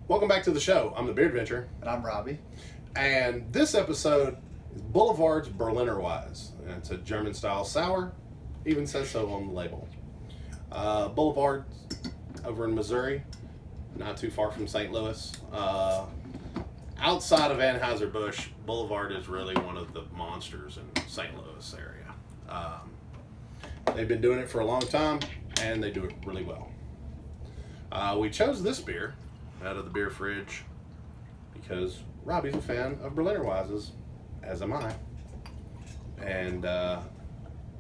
Welcome back to the show. I'm the Beard Adventure. And I'm Robbie. And this episode is Boulevard's Berliner Weisse. And it's a German style sour. Even says so on the label. Boulevard over in Missouri, not too far from St. Louis. Outside of Anheuser-Busch, Boulevard is really one of the monsters in St. Louis area. They've been doing it for a long time, and they do it really well. We chose this beer out of the beer fridge because Robbie's a fan of Berliner Weisses, as am I. And,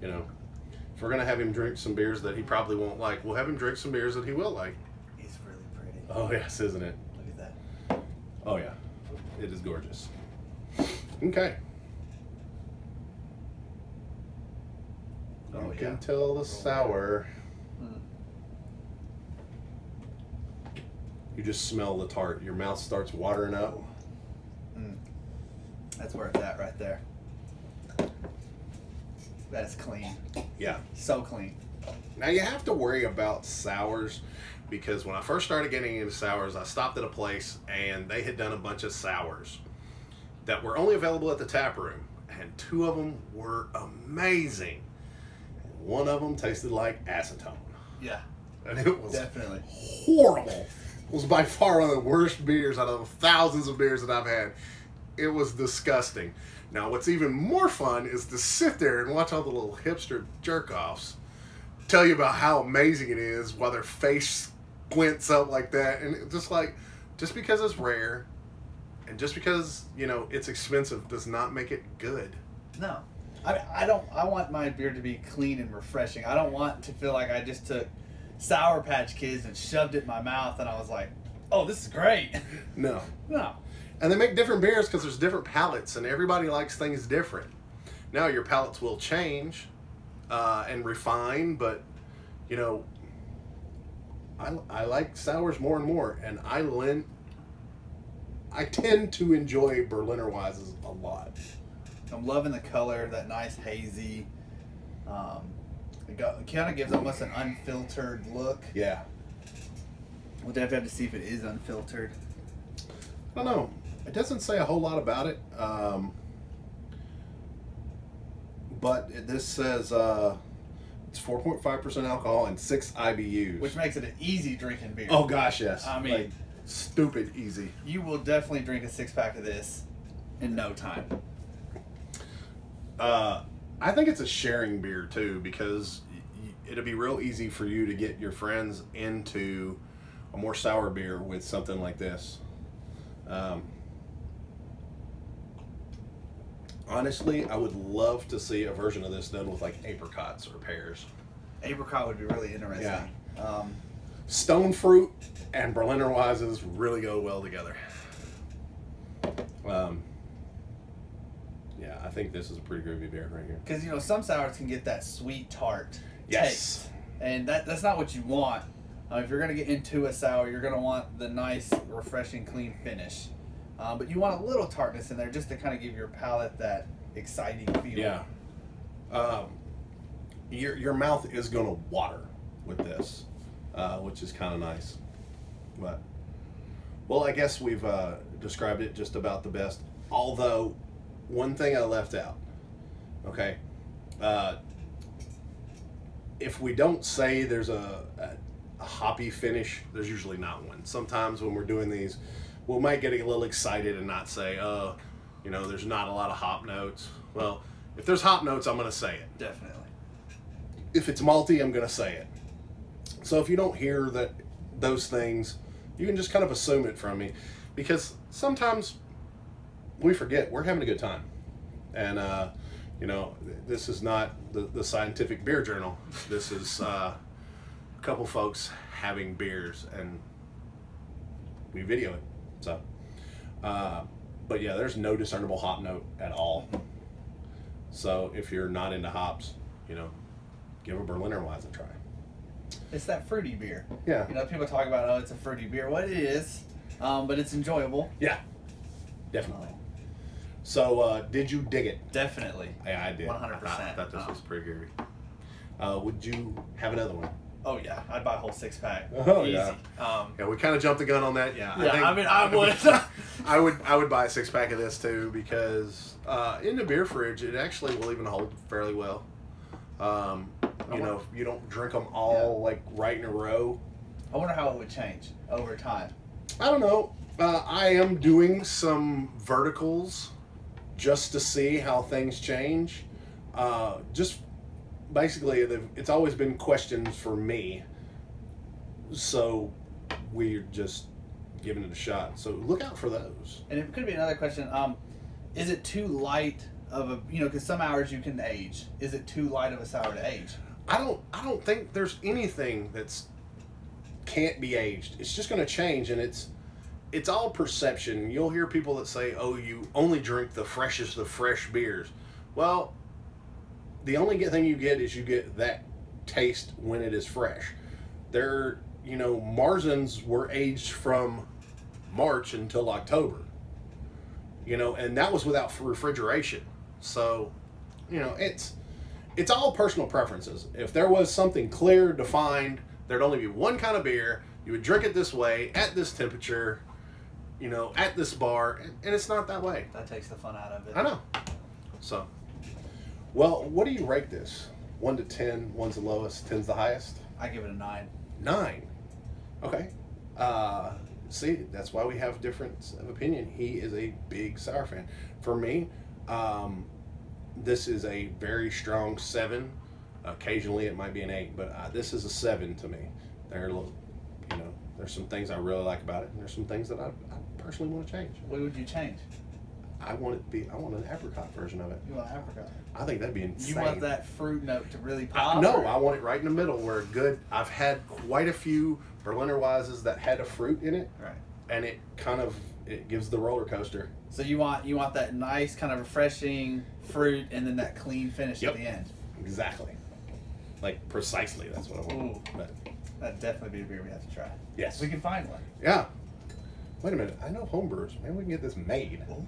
you know, if we're going to have him drink some beers that he probably won't like, we'll have him drink some beers that he will like. It's really pretty. Oh, yes, isn't it? Look at that. Oh, yeah. It is gorgeous. Okay. Oh, You yeah. can tell the sour. You just smell the tart. Your mouth starts watering up. That's where it's at right there. That's clean. Yeah. So clean. Now you have to worry about sours because when I first started getting into sours, I stopped at a place and they had done a bunch of sours that were only available at the tap room, and two of them were amazing. One of them tasted like acetone. Yeah. And it was Definitely horrible. It was by far one of the worst beers out of the thousands of beers that I've had. It was disgusting. Now, what's even more fun is to sit there and watch all the little hipster jerk-offs tell you about how amazing it is while their face squints up like that. And it's just like, just because it's rare and just because, you know, it's expensive does not make it good. No. I want my beer to be clean and refreshing. I don't want to feel like I just took Sour Patch Kids and shoved it in my mouth and I was like, oh, this is great. No. No. And they make different beers because there's different palates and everybody likes things different. Now your palates will change and refine, but you know, I like sours more and more, and I tend to enjoy Berliner Weisses a lot. I'm loving the color, that nice hazy. It kind of gives almost an unfiltered look. Yeah. We'll definitely have to see if it is unfiltered. I don't know. It doesn't say a whole lot about it, but this says it's 4.5% alcohol and 6 IBUs. Which makes it an easy drinking beer. Oh gosh, yes. I mean, like, stupid easy. You will definitely drink a 6-pack of this in no time. I think it's a sharing beer too, because it'll be real easy for you to get your friends into a more sour beer with something like this. Honestly, I would love to see a version of this done with like apricots or pears. Apricot would be really interesting. Yeah. Stone fruit and Berliner Weisses really go well together. Yeah, I think this is a pretty groovy beer right here. Because, you know, some sours can get that sweet tart Yes. taste. And that's not what you want. If you're going to get into a sour, you're going to want the nice, refreshing, clean finish. But you want a little tartness in there just to kind of give your palate that exciting feel. Yeah. Your mouth is going to water with this, which is kind of nice. But, well, I guess we've described it just about the best. Although, one thing I left out. Okay. If we don't say there's a hoppy finish, there's usually not one. Sometimes when we're doing these, we might get a little excited and not say, oh, you know, there's not a lot of hop notes. Well, if there's hop notes, I'm going to say it. Definitely. If it's malty, I'm going to say it. So if you don't hear those things, you can just kind of assume it from me. Because sometimes we forget we're having a good time. And, you know, this is not the scientific beer journal. This is a couple folks having beers, and we video it. So, but yeah, there's no discernible hop note at all. So if you're not into hops, you know, give a Berliner Weisse a try. It's that fruity beer. Yeah. You know, people talk about, oh, it's a fruity beer. Well, it is, but it's enjoyable. Yeah, definitely. So, did you dig it? Definitely. Yeah, I did. 100%. I thought this was pretty groovy. Would you have another one? Oh yeah, I'd buy a whole 6-pack. Oh Easy. yeah. Yeah, we kind of jumped the gun on that. Yeah. I would. I would buy a 6-pack of this too because in the beer fridge it actually will even hold fairly well. You know, if you don't drink them all like right in a row. I wonder how it would change over time. I don't know. I am doing some verticals just to see how things change. Just basically, it's always been questions for me. So we're just giving it a shot. So look out for those. And it could be another question. Is it too light of a, you know, because some hours you can age. Is it too light of a sour to age? I don't think there's anything that's can't be aged. It's just going to change, and it's all perception. You'll hear people that say, "Oh, you only drink the freshest of fresh beers." Well, the only thing you get is you get that taste when it is fresh. They're, you know, Marzens were aged from March until October. You know, and that was without refrigeration. So, you know, it's all personal preferences. If there was something clear, defined, there'd only be one kind of beer. You would drink it this way, at this temperature, you know, at this bar, and it's not that way. That takes the fun out of it. I know. So, well, what do you rate this? 1 to 10, 1's the lowest, 10's the highest? I give it a 9. 9. Okay. See, that's why we have difference of opinion. He is a big sour fan. For me, this is a very strong 7. Occasionally it might be an 8, but this is a 7 to me. There are little, you know, there's some things I really like about it, and there's some things that I personally want to change. What would you change? I want an apricot version of it. You want apricot? I think that'd be insane. You want that fruit note to really pop? No, I want it right in the middle where I've had quite a few Berliner Weisses that had a fruit in it. Right. And it gives the roller coaster. So you want that nice kind of refreshing fruit and then that clean finish at the end. Exactly. Like precisely, that's what I want. Ooh. That'd definitely be a beer we have to try. Yes. We can find one. Yeah. Wait a minute. I know homebrewers. Maybe we can get this made. Ooh.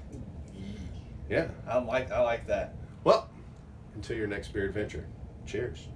Yeah. I like that. Well, until your next beer adventure. Cheers.